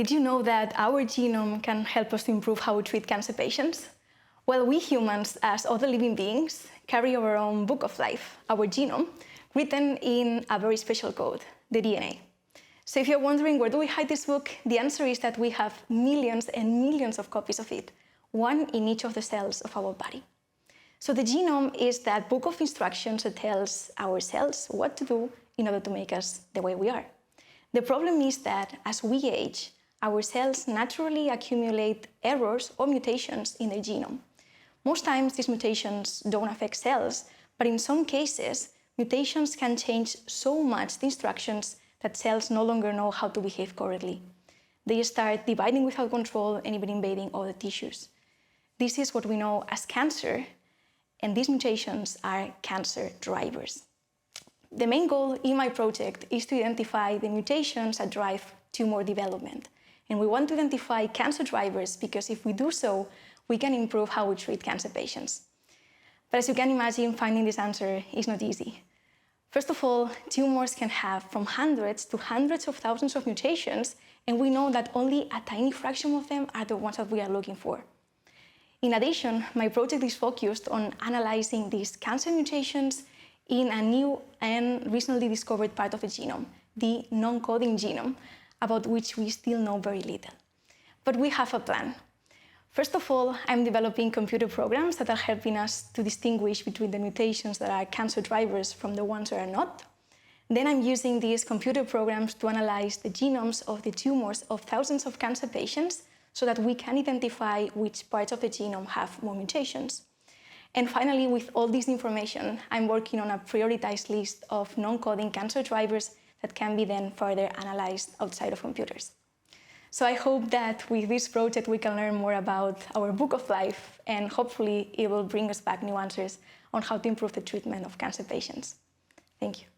Did you know that our genome can help us to improve how we treat cancer patients? Well, we humans, as other living beings, carry our own book of life, our genome, written in a very special code, the DNA. So if you're wondering where do we hide this book, the answer is that we have millions and millions of copies of it, one in each of the cells of our body. So the genome is that book of instructions that tells our cells what to do in order to make us the way we are. The problem is that as we age, our cells naturally accumulate errors or mutations in their genome. Most times these mutations don't affect cells, but in some cases, mutations can change so much the instructions that cells no longer know how to behave correctly. They start dividing without control and even invading other tissues. This is what we know as cancer, and these mutations are cancer drivers. The main goal in my project is to identify the mutations that drive tumor development. And we want to identify cancer drivers because if we do so, we can improve how we treat cancer patients. But as you can imagine, finding this answer is not easy. First of all, tumors can have from hundreds to hundreds of thousands of mutations, and we know that only a tiny fraction of them are the ones that we are looking for. In addition, my project is focused on analyzing these cancer mutations in a new and recently discovered part of the genome, the non-coding genome, about which we still know very little. But we have a plan. First of all, I'm developing computer programs that are helping us to distinguish between the mutations that are cancer drivers from the ones that are not. Then I'm using these computer programs to analyze the genomes of the tumors of thousands of cancer patients so that we can identify which parts of the genome have more mutations. And finally, with all this information, I'm working on a prioritized list of non-coding cancer drivers that can be then further analyzed outside of computers. So I hope that with this project we can learn more about our book of life, and hopefully it will bring us back new answers on how to improve the treatment of cancer patients. Thank you.